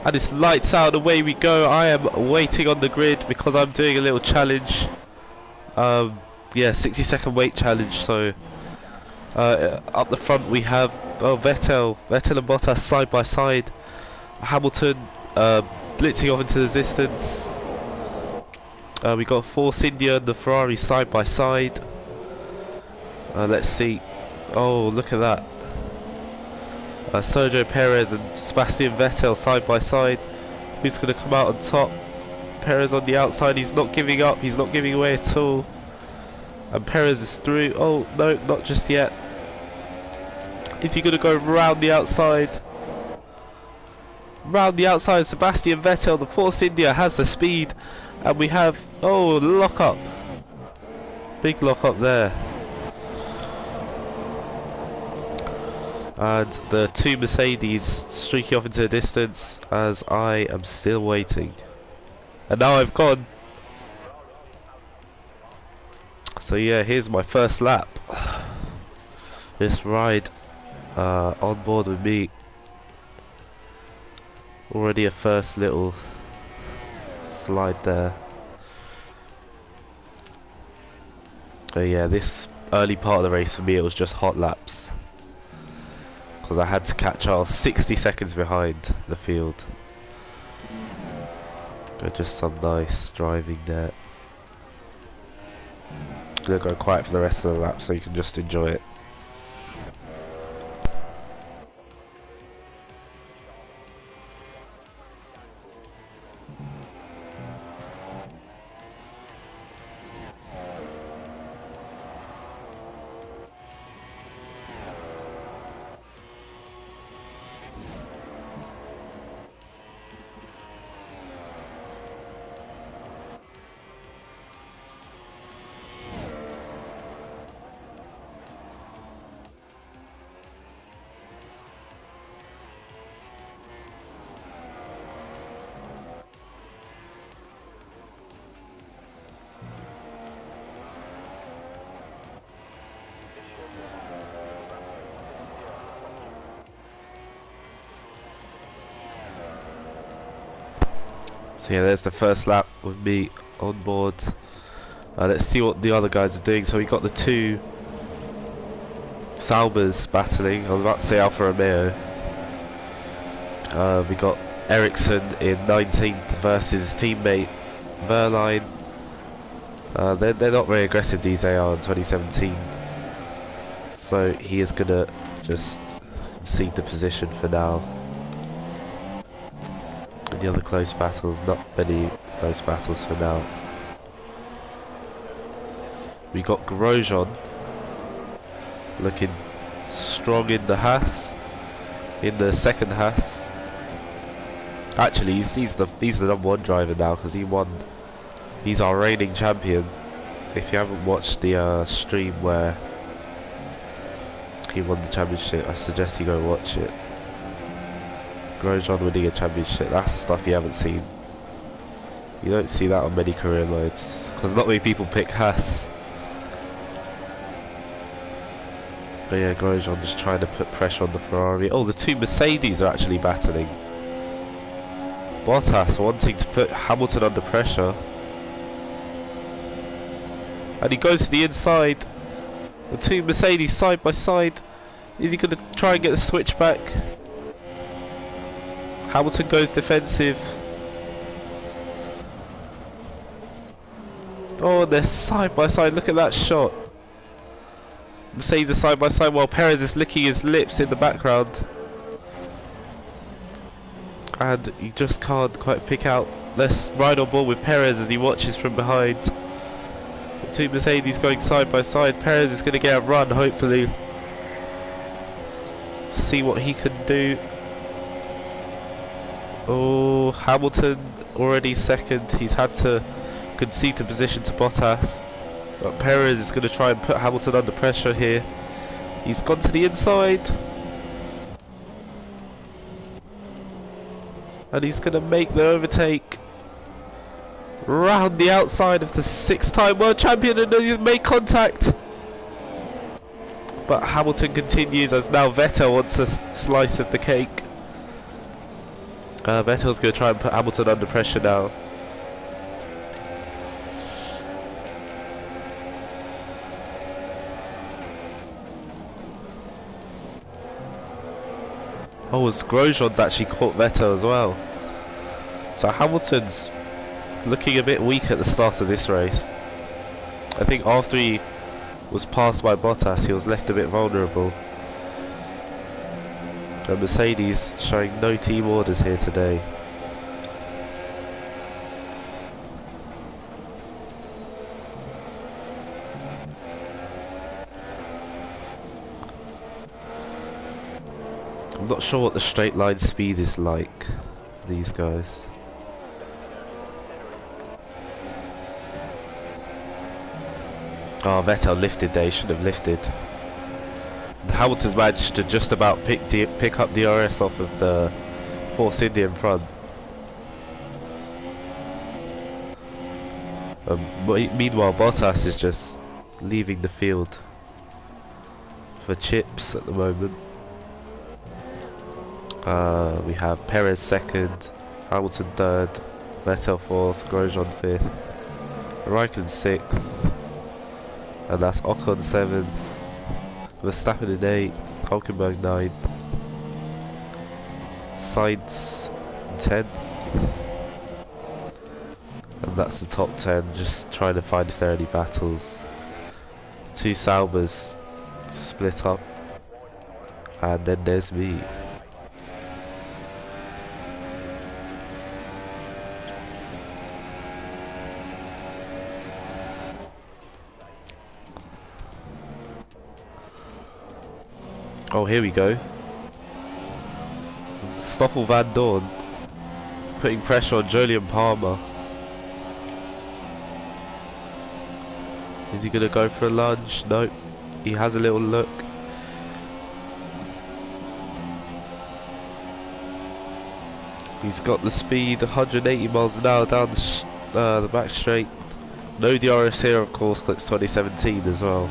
And it's lights out, away we go. I am waiting on the grid because I'm doing a little challenge. Yeah, 60-second wait challenge. So up the front we have Vettel and Bottas side by side. Hamilton blitzing off into the distance. We got Force India and the Ferrari side by side. Let's see. Oh, look at that. Sergio Perez and Sebastian Vettel side by side. Who's going to come out on top? Perez on the outside. He's not giving up. He's not giving away at all. And Perez is through. Oh, no, not just yet. Is he going to go round the outside? Round the outside, Sebastian Vettel, the Force India, has the speed. And we have, oh, lock up. Big lock up there. And the two Mercedes streaking off into the distance as I am still waiting. And now I've gone. So yeah, here's my first lap. This ride on board with me. Already a first little slide there. So yeah, this early part of the race for me, it was just hot laps. Because I had to catch Charles 60 seconds behind the field. Just some nice driving there. Gonna go quiet for the rest of the lap so you can just enjoy it. So yeah, there's the first lap with me on board. Let's see what the other guys are doing. So we got the two Saubers battling. I was about to say Alfa Romeo. We got Ericsson in 19th versus his teammate Verline. They're not very aggressive, these AR in 2017. So he is gonna just concede the position for now. The other close battles, not many close battles for now. We got Grosjean looking strong in the Haas, in the second Haas. Actually, he's the number one driver now because he won. He's our reigning champion. If you haven't watched the stream where he won the championship, I suggest you go watch it. Grosjean winning a championship, that's stuff you haven't seen. You don't see that on many career modes because not many people pick Haas. But yeah, Grosjean just trying to put pressure on the Ferrari. Oh, the two Mercedes are actually battling. Bottas wanting to put Hamilton under pressure. And he goes to the inside. The two Mercedes side by side. Is he going to try and get the switch back? Hamilton goes defensive. Oh, they're side by side. Look at that shot. Mercedes are side by side while Perez is licking his lips in the background. And you just can't quite pick out. Let's ride on board with Perez as he watches from behind. The two Mercedes going side by side. Perez is going to get a run, hopefully. See what he can do. Oh, Hamilton already second. He's had to concede the position to Bottas. But Perez is going to try and put Hamilton under pressure here. He's gone to the inside. And he's going to make the overtake. Round the outside of the six-time world champion, and he's made contact. But Hamilton continues as now Vettel wants a slice of the cake. Vettel's going to try and put Hamilton under pressure now. Oh, as Grosjean's actually caught Vettel as well. So Hamilton's looking a bit weak at the start of this race. I think after he was passed by Bottas, he was left a bit vulnerable. And Mercedes showing no team orders here today. I'm not sure what the straight line speed is like, these guys. Oh, Vettel lifted there, he should have lifted. Hamilton's managed to just about pick up DRS off of the Force India in front. Meanwhile, Bottas is just leaving the field for chips at the moment. We have Perez second, Hamilton third, Vettel fourth, Grosjean fifth, Raikkonen sixth, and that's Ocon seventh, Verstappen in 8th, Hulkenberg 9th, Sainz in 10th, and that's the top 10, just trying to find if there are any battles. Two Saubers split up, and then there's me. Oh, here we go. Stoffel Van Dorn putting pressure on Julian Palmer. Is he going to go for a lunge? Nope. He has a little look. He's got the speed, 180 miles an hour down the back straight. No DRS here, of course, like 2017 as well.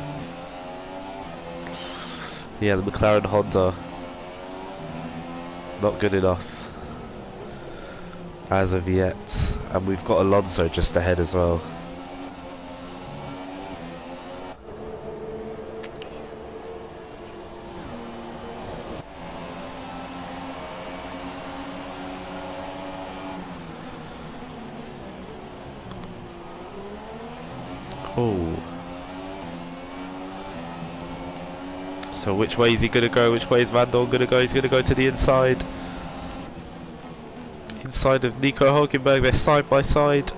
Yeah, the McLaren Honda, not good enough as of yet, and we've got Alonso just ahead as well. Oh. So which way is he going to go? Which way is Van Dorn going to go? He's going to go to the inside. Inside of Nico Hulkenberg. They're side by side.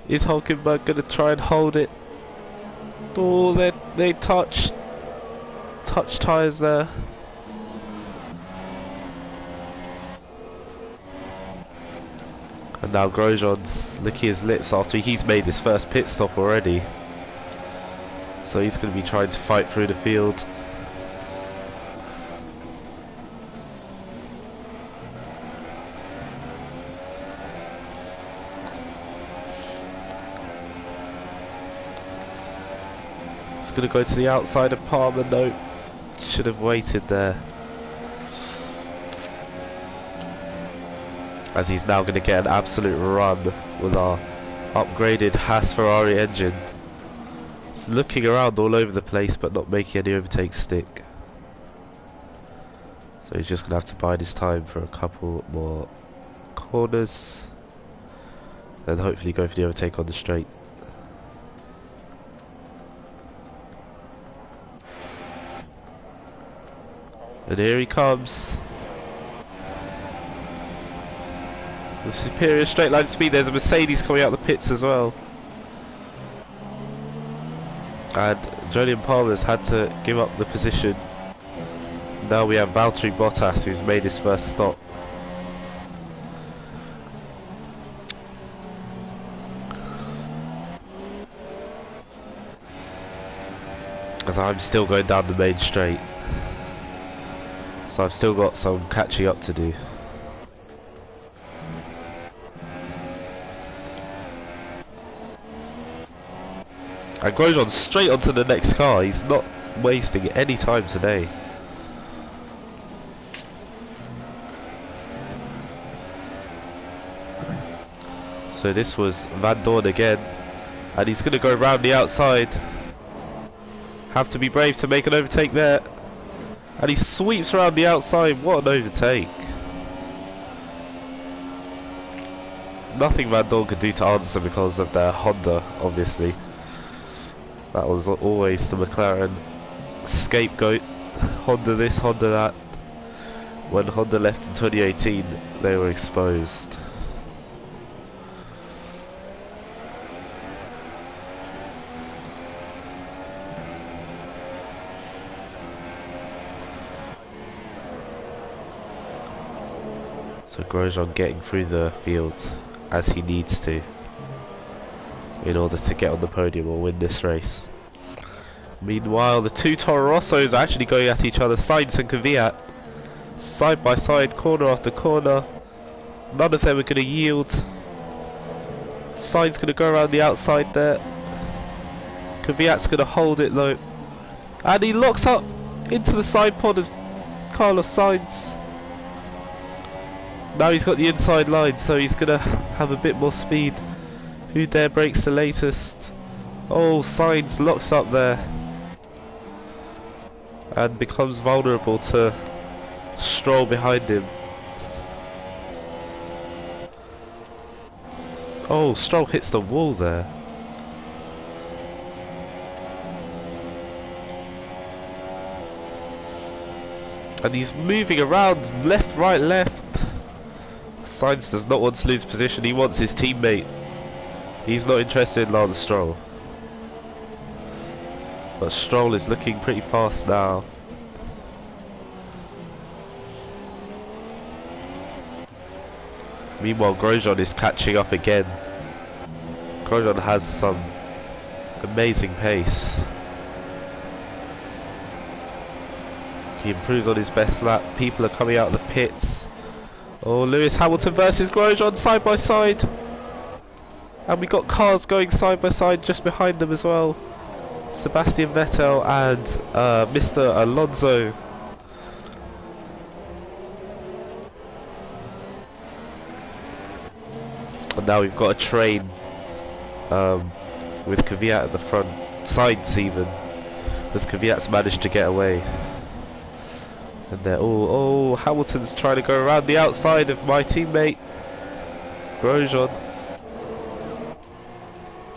Is Hulkenberg going to try and hold it? Oh, they touch tyres there. And now Grosjean's licking his lips after he's made his first pit stop already. So he's going to be trying to fight through the field. Going to go to the outside of Palmer. No, should have waited there, as he's now going to get an absolute run with our upgraded Haas Ferrari engine. He's looking around all over the place but not making any overtakes stick, so he's just going to have to bide his time for a couple more corners and hopefully go for the overtake on the straight. And here he comes. The superior straight line speed. There's a Mercedes coming out the pits as well. And Julian Palmer's had to give up the position. Now we have Valtteri Bottas, who's made his first stop. As I'm still going down the main straight. So I've still got some catching up to do. And Grosjean straight onto the next car. He's not wasting any time today. So this was Van Dorn again, and he's going to go round the outside. Have to be brave to make an overtake there, and he sweeps around the outside. What an overtake! Nothing Van Dorn could do to answer because of their Honda, obviously. That was always the McLaren scapegoat. Honda this, Honda that. When Honda left in 2018, they were exposed. So Grosjean getting through the field as he needs to in order to get on the podium or win this race. Meanwhile, the two Toro Rossos are actually going at each other, Sainz and Kvyat, side by side, corner after corner. None of them are going to yield. Sainz going to go around the outside there. Kvyat's going to hold it though, and he locks up into the side pod of Carlos Sainz. Now he's got the inside line, so he's going to have a bit more speed. Who dare breaks the latest? Oh, Sainz locks up there and becomes vulnerable to Stroll behind him. Oh, Stroll hits the wall there. And he's moving around left, right, left. Sainz does not want to lose position, he wants his teammate. He's not interested in Lance Stroll. But Stroll is looking pretty fast now. Meanwhile, Grosjean is catching up again. Grosjean has some amazing pace. He improves on his best lap. People are coming out of the pits. Oh, Lewis Hamilton versus Grosjean side by side. And we got cars going side by side just behind them as well. Sebastian Vettel and Mr. Alonso. And now we've got a train with Kvyat at the front. Sainz even, as Kvyat's managed to get away. And they're oh, Hamilton's trying to go around the outside of my teammate Grosjean.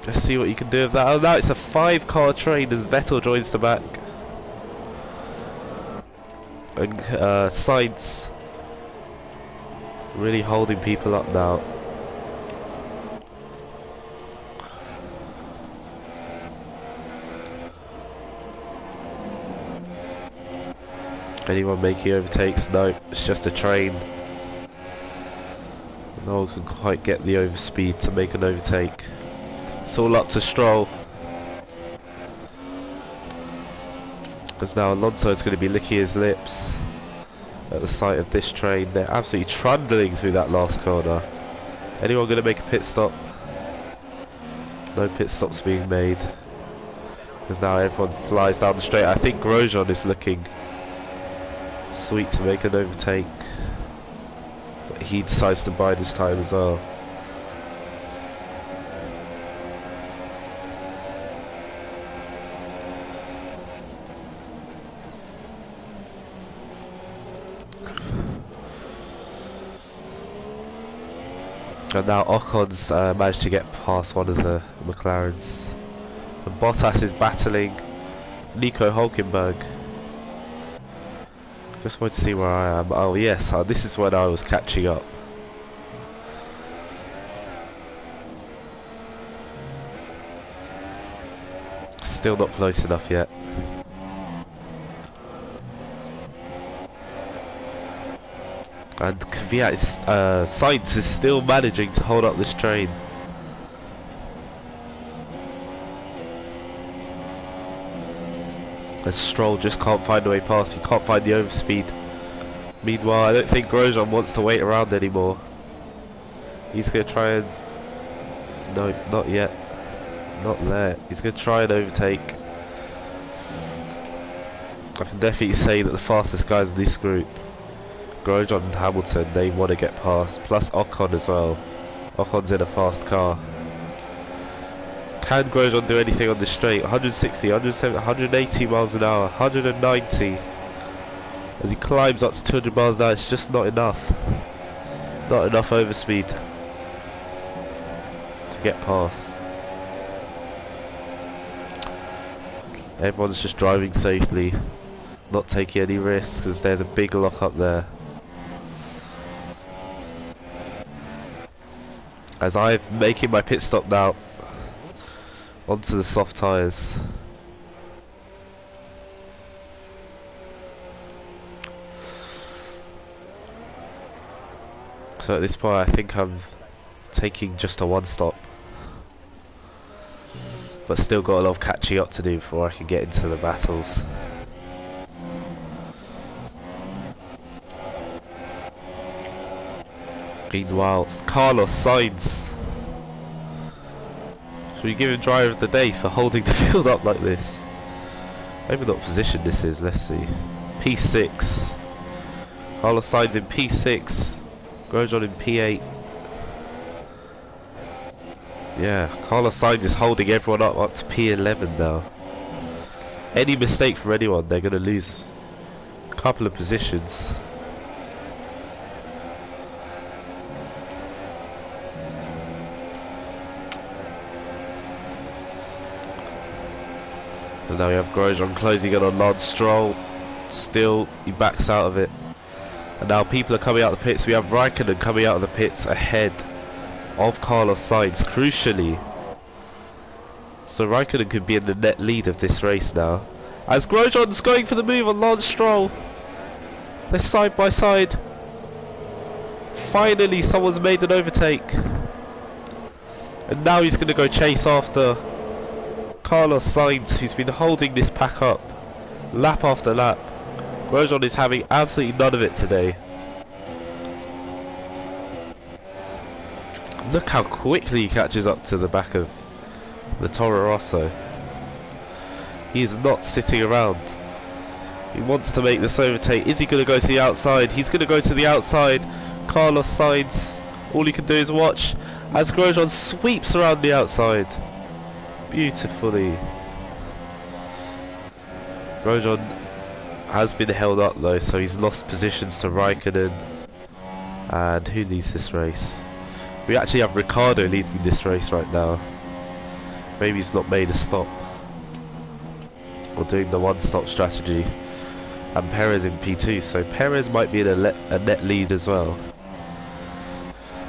Let's see what you can do with that. Oh, now it's a 5-car train as Vettel joins the back. And Sainz really holding people up now. Anyone making overtakes? No, it's just a train. No one can quite get the overspeed to make an overtake. It's all up to Stroll. Because now Alonso is going to be licking his lips at the sight of this train. They're absolutely trundling through that last corner. Anyone going to make a pit stop? No pit stops being made. Because now everyone flies down the straight. I think Grosjean is looking sweet to make an overtake, but he decides to bide his time as well. And now Ocon's managed to get past one of the McLarens. And Bottas is battling Nico Hülkenberg. Just want to see where I am. Oh yes, this is when I was catching up. Still not close enough yet. And Kvyat is, Sainz is still managing to hold up this train. And Stroll just can't find a way past, he can't find the overspeed. Meanwhile, I don't think Grosjean wants to wait around anymore. He's going to try and... No, not yet. Not there. He's going to try and overtake. I can definitely say that the fastest guys in this group, Grosjean and Hamilton, they want to get past. Plus Ocon as well. Ocon's in a fast car. Can Grosjean do anything on the straight? 160, 170, 180 miles an hour, 190. As he climbs up to 200 miles an hour, it's just not enough. Not enough overspeed to get past. Everyone's just driving safely, not taking any risks, as there's a big lock up there. As I'm making my pit stop now, onto the soft tyres. So at this point I think I'm taking just a one stop. But still got a lot of catching up to do before I can get into the battles. Meanwhile, it's Carlos Sainz. Should we give him driver of the day for holding the field up like this? Maybe not position this is, let's see. P6. Carlos Sainz in P6. Grosjean in P8. Yeah, Carlos Sainz is holding everyone up to P11 now. Any mistake from anyone, they're going to lose a couple of positions. And now we have Grosjean closing in on Lance Stroll. Still, he backs out of it. And now people are coming out of the pits. We have Raikkonen coming out of the pits ahead of Carlos Sainz, crucially. So Raikkonen could be in the net lead of this race now. As Grosjean's going for the move on Lance Stroll. They're side by side. Finally someone's made an overtake. And now he's going to go chase after Carlos Sainz, who's been holding this pack up lap after lap. Grosjean is having absolutely none of it today. Look how quickly he catches up to the back of the Toro Rosso. He is not sitting around. He wants to make this overtake. Is he going to go to the outside? He's going to go to the outside. Carlos Sainz, all he can do is watch as Grosjean sweeps around the outside. Beautifully. Grosjean has been held up though, so he's lost positions to Raikkonen. And who leads this race? We actually have Ricciardo leading this race right now. Maybe he's not made a stop, or doing the one-stop strategy. And Perez in P2, so Perez might be in a net lead as well.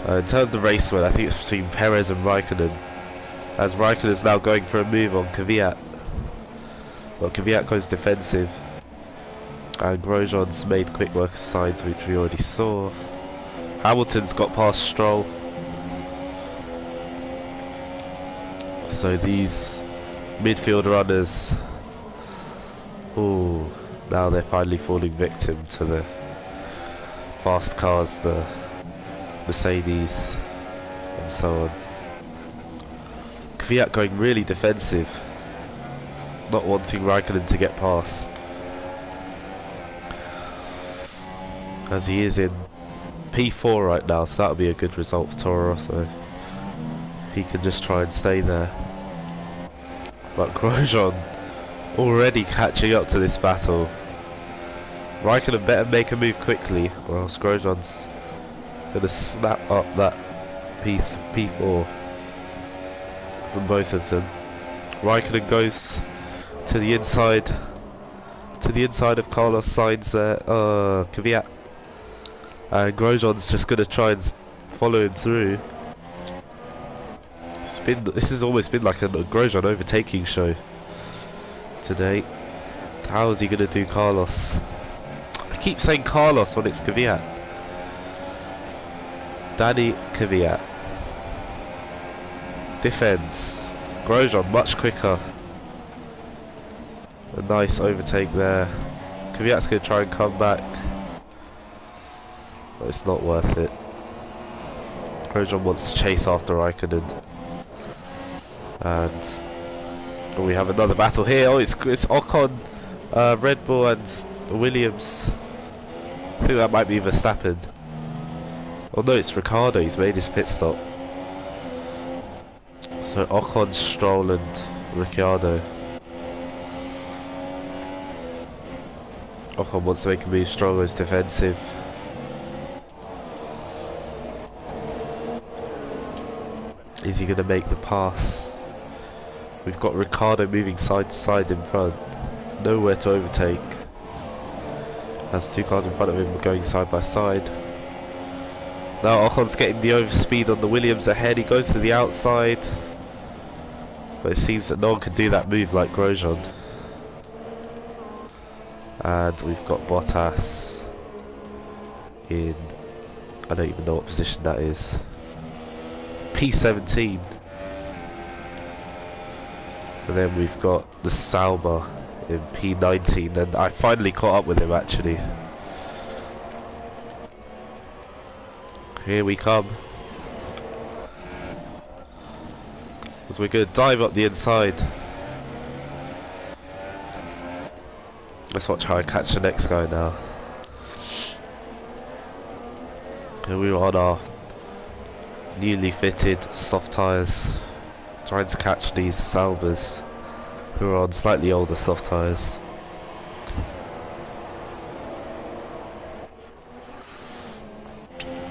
In terms of the race win, I think it's between Perez and Raikkonen, as Raikkonen is now going for a move on Kvyat. Well, Kvyat goes defensive, and Grosjean's made quick work of Sainz, which we already saw. Hamilton's got past Stroll. So these midfield runners, ooh, now they're finally falling victim to the fast cars, the Mercedes and so on. Kvyat going really defensive, not wanting Raikkonen to get past, as he is in P4 right now, so that'll be a good result for Toro Rosso. He can just try and stay there. But Grosjean already catching up to this battle. Raikkonen better make a move quickly, or else Grosjean's going to snap up that P4 from both of them. Raikkonen goes to the inside of Carlos Sainz there, Kvyat. And Grosjean's just going to try and follow him through. This has almost been like a Grosjean overtaking show today. How is he going to do Carlos? I keep saying Carlos when it's Kvyat. Danny Kvyat. Defense. Grosjean much quicker. A nice overtake there. Kvyat's going to try and come back, but it's not worth it. Grosjean wants to chase after Raikkonen. And we have another battle here. Oh, it's Ocon, Red Bull and Williams. I think that might be Verstappen. Oh no, it's Ricciardo. He's made his pit stop. So Ocon, Stroll and Ricciardo. Ocon wants to make a move, Stroll goes defensive. Is he going to make the pass? We've got Ricciardo moving side to side in front. Nowhere to overtake. Has two cars in front of him going side by side. Now Ocon's getting the overspeed on the Williams ahead. He goes to the outside. But it seems that no one can do that move like Grosjean. And we've got Bottas in, I don't even know what position that is, P17. And then we've got the Sauber in P19, and I finally caught up with him actually. Here we come. As we're going to dive up the inside. Let's watch how I catch the next guy now. Here we are on our newly fitted soft tyres, trying to catch these Saubers who are on slightly older soft tyres.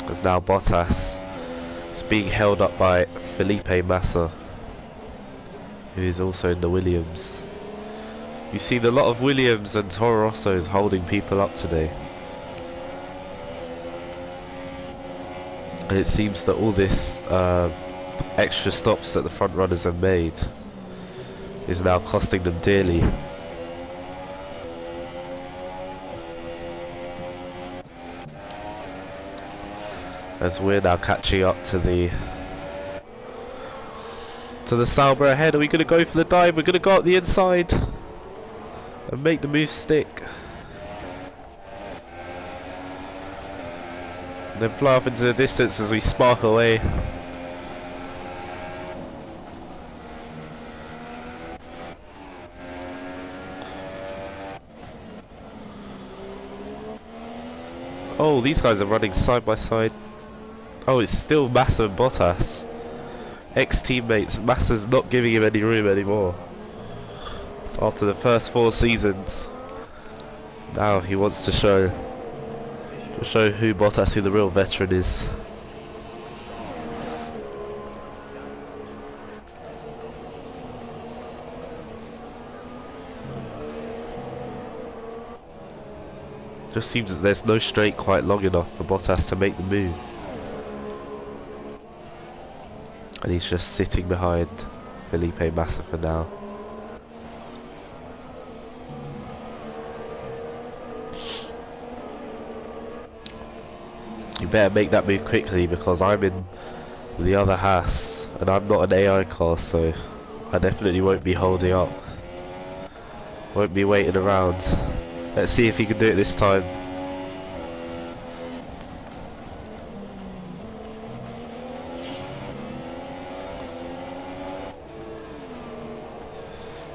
As now Bottas is being held up by Felipe Massa, who is also in the Williams. You've seen a lot of Williams and Toro Rossos holding people up today. And it seems that all this extra stops that the front runners have made is now costing them dearly. As we're now catching up to the Sauber ahead. Are we going to go for the dive? We're going to go up the inside and make the move stick. And then fly off into the distance as we spark away. Oh, these guys are running side by side. Oh, it's still Massa and Bottas. Ex-teammates. Massa's not giving him any room anymore. After the first 4 seasons, now he wants to show who Bottas, who the real veteran is. Just seems that there's no straight quite long enough for Bottas to make the move. And he's just sitting behind Felipe Massa for now. You better make that move quickly because I'm in the other Haas and I'm not an AI car, so I definitely won't be holding up. Won't be waiting around. Let's see if he can do it this time.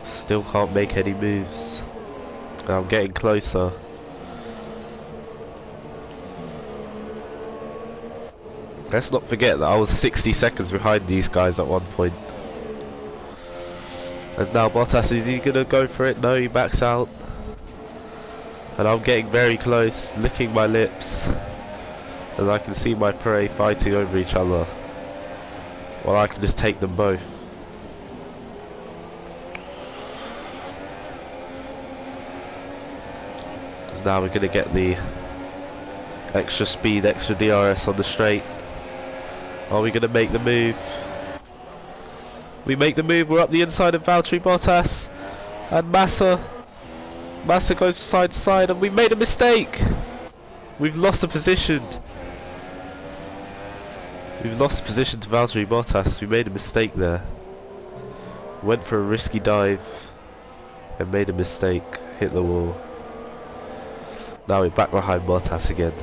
Still can't make any moves. I'm getting closer. Let's not forget that I was 60 seconds behind these guys at one point. As now Bottas, is he gonna go for it? No, he backs out. And I'm getting very close, licking my lips, as I can see my prey fighting over each other, while I can just take them both. As now we're gonna get the extra speed, extra DRS on the straight. Are we gonna make the move? We make the move, we're up the inside of Valtteri Bottas and Massa. Massa goes side to side and we made a mistake. We've lost the position. We've lost position to Valtteri Bottas. We made a mistake there. Went for a risky dive and made a mistake. Hit the wall. Now we're back behind Bottas again.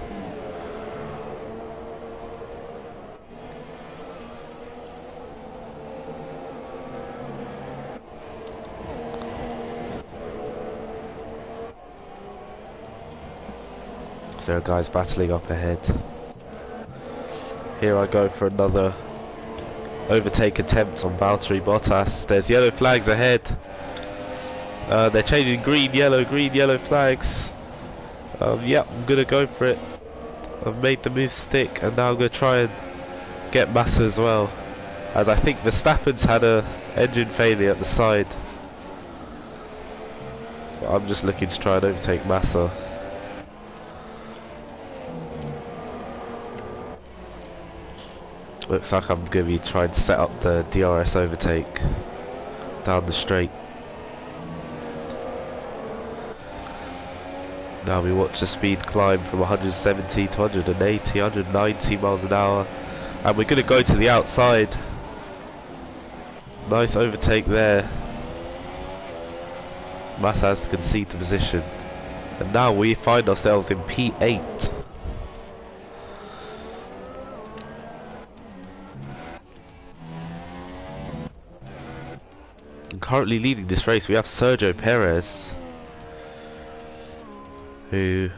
There are guys battling up ahead. Here I go for another overtake attempt on Valtteri Bottas. There's yellow flags ahead. They're changing green, yellow flags. Yeah, I'm gonna go for it. I've made the move stick, and now I'm gonna try and get Massa as well, as I think Verstappen's had a engine failure at the side. But I'm just looking to try and overtake Massa. Looks like I'm going to be trying to set up the DRS overtake down the straight. Now we watch the speed climb from 170 to 180, 190 miles an hour. And we're going to go to the outside. Nice overtake there. Massa has to concede the position. And now we find ourselves in P8. And currently leading this race we have Sergio Perez, who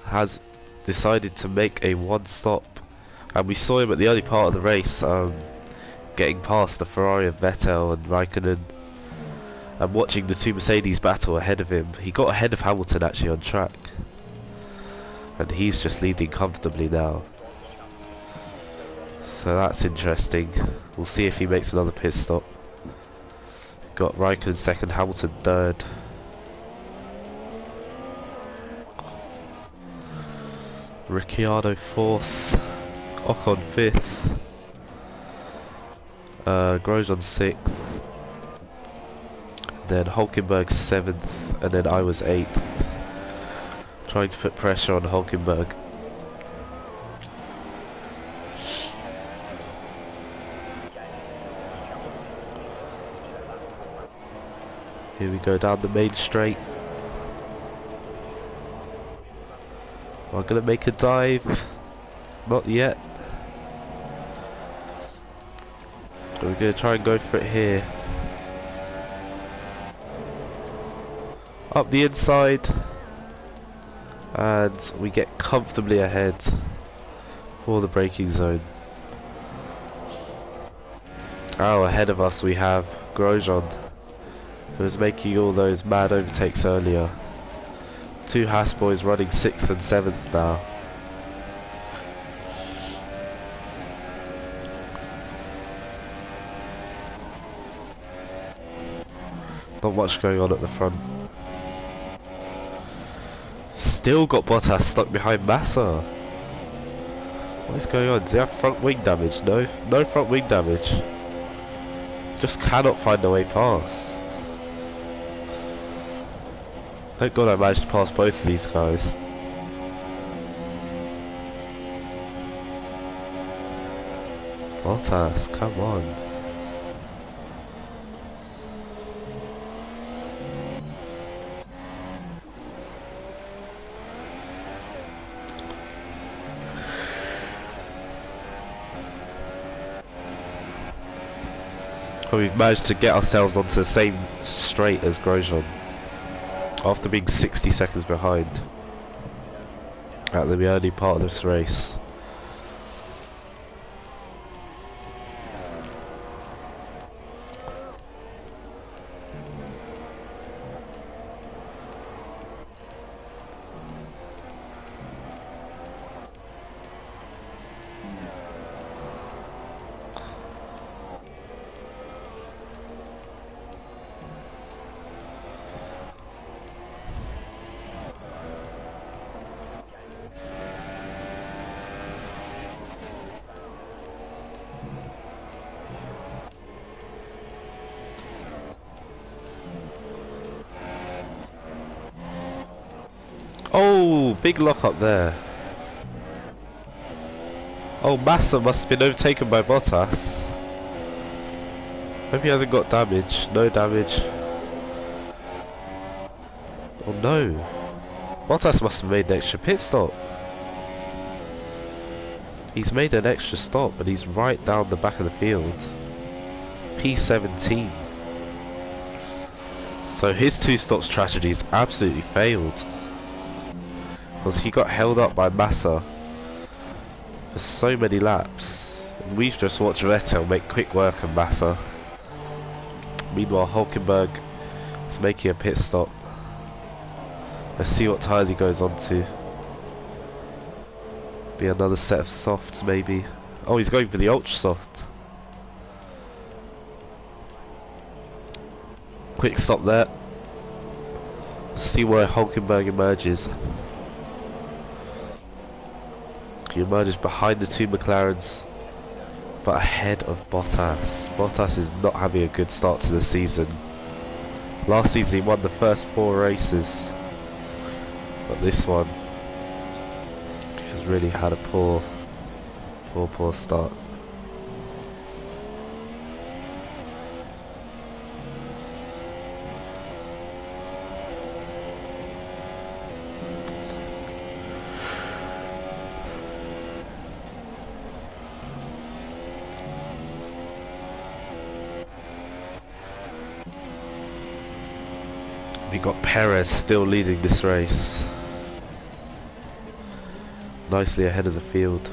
has decided to make a one stop. And we saw him at the early part of the race, getting past the Ferrari of Vettel and Raikkonen, and watching the two Mercedes battle ahead of him. He got ahead of Hamilton actually on track, and he's just leading comfortably now. So that's interesting. We'll see if he makes another pit stop. Got Raikkonen second, Hamilton third. Ricciardo fourth, Ocon fifth, Grosjean sixth, then Hulkenberg seventh, and then I was eighth. Trying to put pressure on Hulkenberg. Here we go down the main straight. Am I gonna make a dive? Not yet. We're gonna try and go for it here. Up the inside, and we get comfortably ahead for the braking zone. Oh, ahead of us we have Grosjean, who was making all those mad overtakes earlier. Two Haas boys running 6th and 7th now. Not much going on at the front. Still got Bottas stuck behind Massa. What is going on? Does he have front wing damage? No, no front wing damage. Just cannot find a way past. Thank God I managed to pass both of these guys. Bottas, come on. Well, we've managed to get ourselves onto the same straight as Grosjean, after being 60 seconds behind at the early part of this race. Oh, big lock up there. Oh, Massa must have been overtaken by Bottas. Hope he hasn't got damage. No damage. Oh no. Bottas must have made an extra pit stop. He's made an extra stop and he's right down the back of the field. P17. So his two stop strategies absolutely failed, because he got held up by Massa for so many laps. We've just watched Vettel make quick work of Massa. Meanwhile, Hulkenberg is making a pit stop. Let's see what tyres he goes on to. Be another set of softs, maybe. Oh, he's going for the ultra soft. Quick stop there. See where Hulkenberg emerges. He emerges behind the two McLarens, but ahead of Bottas. Bottas is not having a good start to the season. Last season he won the first 4 races, but this one has really had a poor start. We got Perez still leading this race, nicely ahead of the field.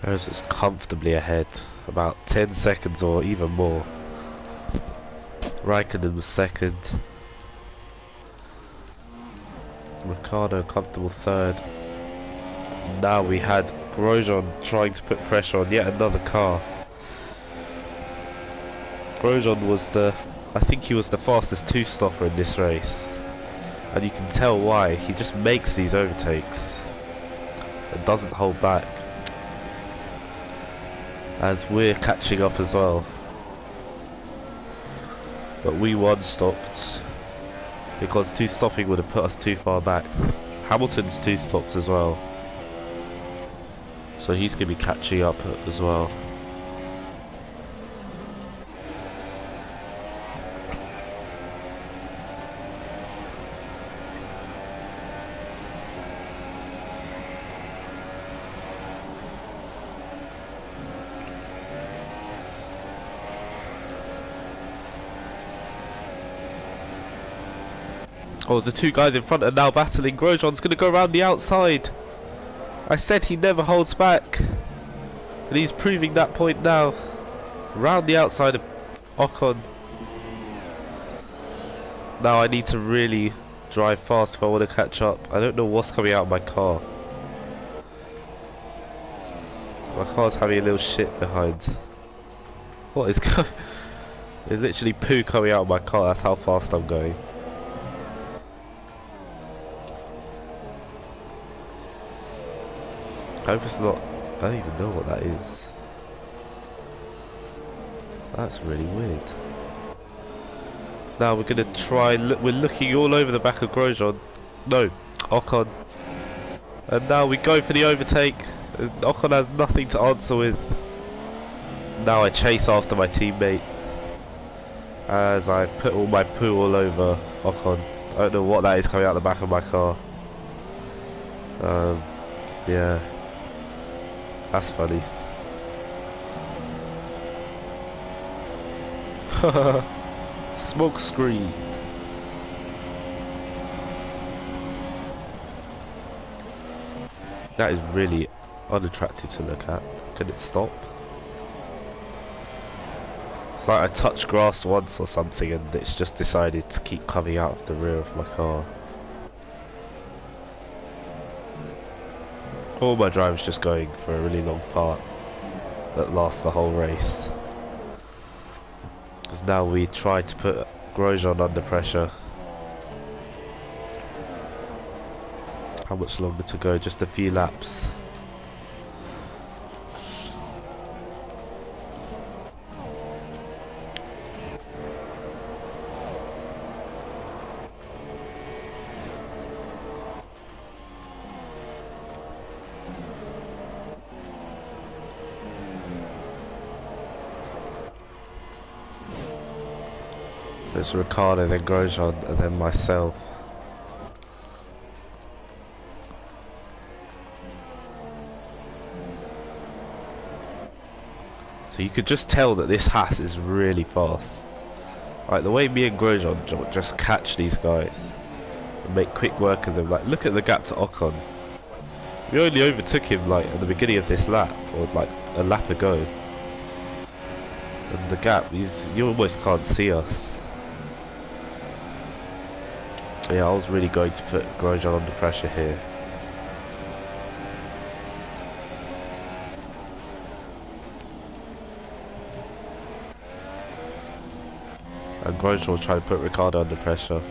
Perez is comfortably ahead, about 10 seconds or even more. Raikkonen was second. Ricciardo comfortable third. Now we had Grosjean trying to put pressure on yet another car. Grosjean was I think he was the fastest two-stopper in this race. And you can tell why. He just makes these overtakes and doesn't hold back. As we're catching up as well. But we one-stopped because two-stopping would have put us too far back. Hamilton's two-stopped as well, so he's going to be catching up as well. Oh, the two guys in front are now battling. Grosjean's going to go around the outside. I said he never holds back, and he's proving that point now. Round the outside of Ocon. Now I need to really drive fast if I want to catch up. I don't know what's coming out of my car. My car's having a little shit behind. What is going? There's literally poo coming out of my car. That's how fast I'm going. I hope it's not. I don't even know what that is. That's really weird. So now we're gonna try. We're looking all over the back of Grosjean. No, Ocon. And now we go for the overtake. Ocon has nothing to answer with. Now I chase after my teammate as I put all my poo all over Ocon. I don't know what that is coming out the back of my car. Yeah. That's funny. Smoke screen. That is really unattractive to look at. Can it stop? It's like I touched grass once or something and it's just decided to keep coming out of the rear of my car. All my drivers just going for a really long part that lasts the whole race. Because now we try to put Grosjean under pressure. How much longer to go? Just a few laps. It's Ricciardo, then Grosjean, and then myself. So you could just tell that this Haas is really fast. Like the way me and Grosjean just catch these guys and make quick work of them. Like look at the gap to Ocon. We only overtook him like at the beginning of this lap, or like a lap ago. And the gap, you almost can't see us. Yeah, I was really going to put Grosjean under pressure here. And Grosjean was trying to put Ricciardo under pressure.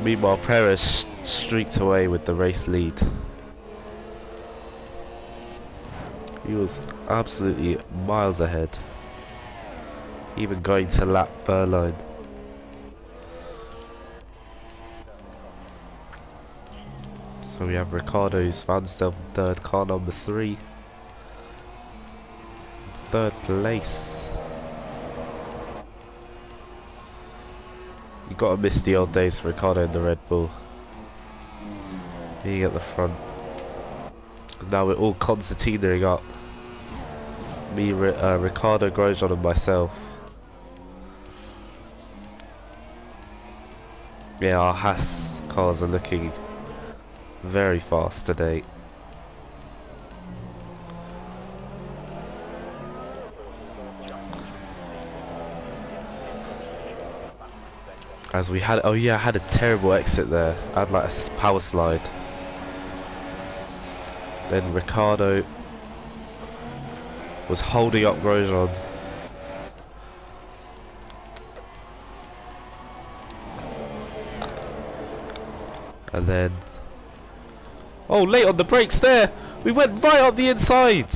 Meanwhile, Perez streaked away with the race lead. He was absolutely miles ahead, even going to lap Berlin. So we have Ricciardo who's found himself in third, car number 3. Third place. You gotta miss the old days for Ricciardo in the Red Bull. Being at the front. Because now we're all concertinaing up. Me, Ricciardo, Grosjean and myself. Yeah, our Haas cars are looking very fast today. As we had, oh yeah, I had a terrible exit there. I had like a power slide. Then Ricciardo was holding up Grosjean. And then, oh, late on the brakes there. We went right up the inside.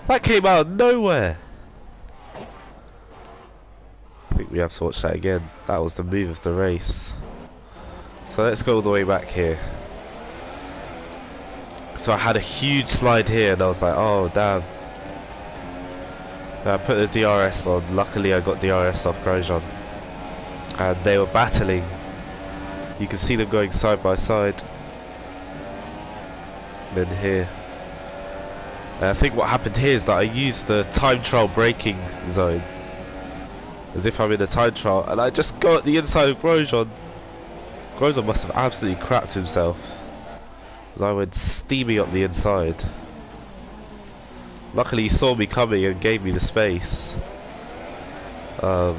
That came out of nowhere. I think we have to watch that again. That was the move of the race. So let's go all the way back here. So I had a huge slide here and I was like, oh damn. I put the DRS on. Luckily I got DRS off Grosjean. And they were battling. You can see them going side by side. And then here. And I think what happened here is that I used the time trial braking zone. As if I'm in a time trial, and I just go at the inside of Grosjean. Grosjean must have absolutely crapped himself, as I went steaming up the inside. Luckily he saw me coming and gave me the space. But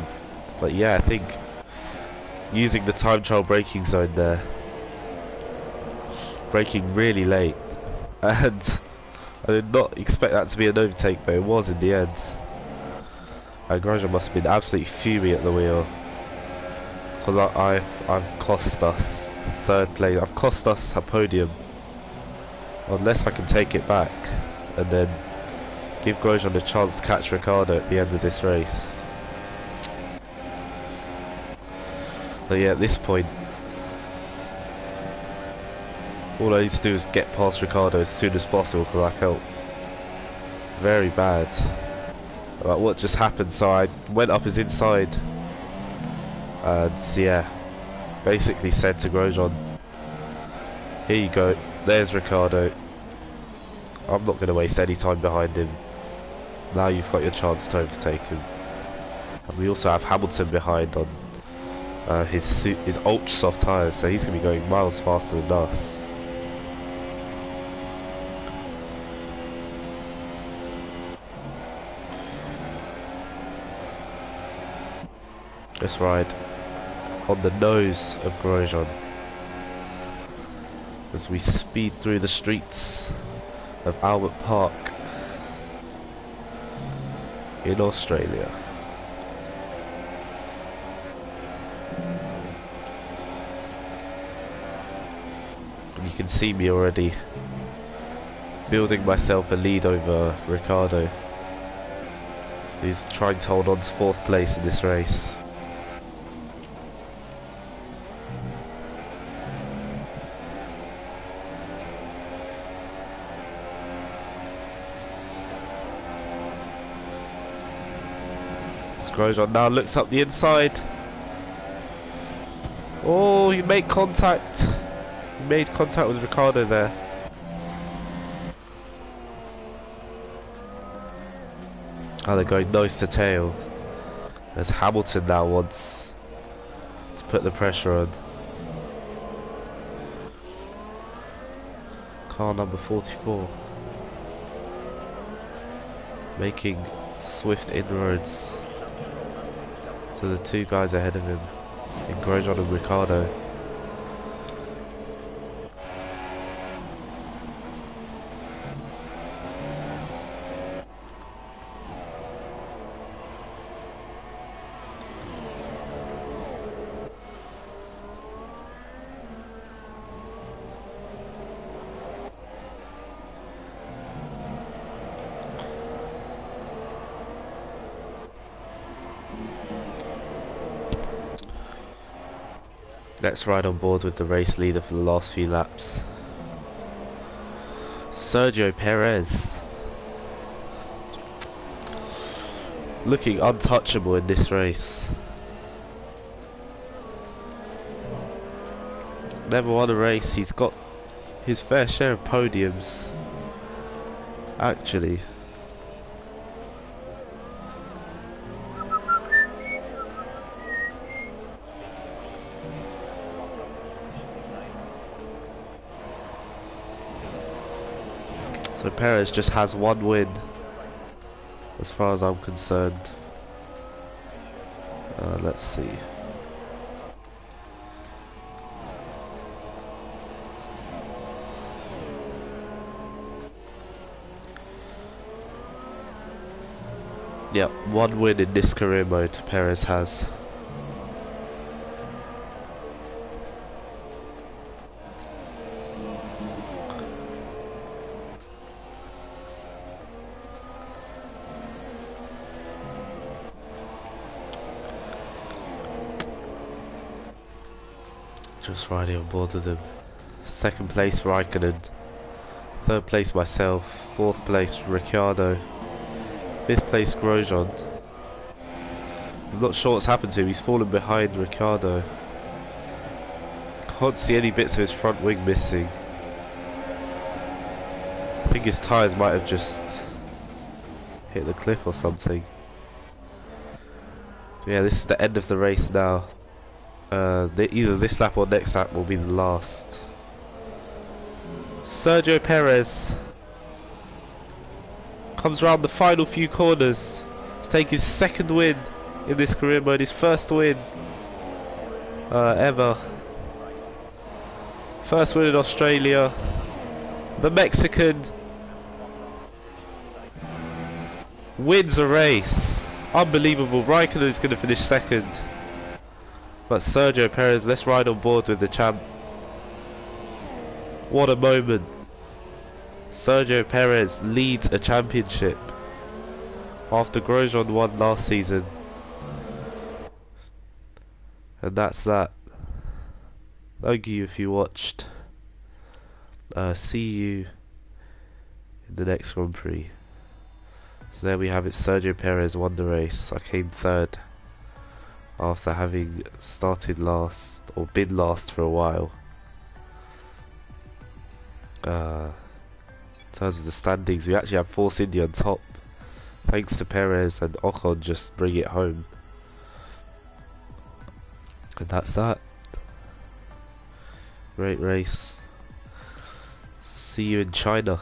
yeah, I think using the time trial braking zone there, braking really late, and I did not expect that to be an overtake, but it was in the end. And Grosjean must have been absolutely fuming at the wheel, because I've cost us third place. I've cost us a podium, unless I can take it back and then give Grosjean a chance to catch Ricciardo at the end of this race. But yeah, at this point, all I need to do is get past Ricciardo as soon as possible, because I felt very bad about what just happened. So I went up his inside and yeah, basically said to Grosjean, here you go, there's Ricciardo, I'm not going to waste any time behind him, now you've got your chance to overtake him. And we also have Hamilton behind on his ultra soft tyres, so he's going to be going miles faster than us. Let's ride on the nose of Grosjean as we speed through the streets of Albert Park in Australia. And you can see me already building myself a lead over Ricciardo, who's trying to hold on to 4th place in this race. Grosjean now looks up the inside. Oh, he made contact. He made contact with Ricciardo there. Oh, they're going nose to tail. As Hamilton now wants to put the pressure on. Car number 44. Making swift inroads to the two guys ahead of him, in Grosjean and Ricciardo. Let's ride on board with the race leader for the last few laps. Sergio Perez. Looking untouchable in this race. Never won a race, he's got his fair share of podiums. Actually. So Perez just has one win, as far as I'm concerned. Let's see. Yep, one win in this career mode Perez has. Just riding on board with him. Second place Raikkonen, third place myself, fourth place Ricciardo, fifth place Grosjean. I'm not sure what's happened to him, he's fallen behind Ricciardo. Can't see any bits of his front wing missing. I think his tyres might have just hit the cliff or something. So yeah, this is the end of the race now. Either this lap or next lap will be the last. Sergio Perez comes around the final few corners to take his second win in this career mode, his first win ever. First win in Australia. The Mexican wins a race. Unbelievable. Raikkonen is going to finish second. But Sergio Perez, let's ride on board with the champ. What a moment. Sergio Perez leads a championship after Grosjean won last season. And that's that. Thank you if you watched. See you in the next Grand Prix. So there we have it, Sergio Perez won the race. I came third after having started last, or been last for a while. In terms of the standings, we actually have Force India on top, thanks to Perez, and Ocon just bring it home. And that's that. Great race. See you in China.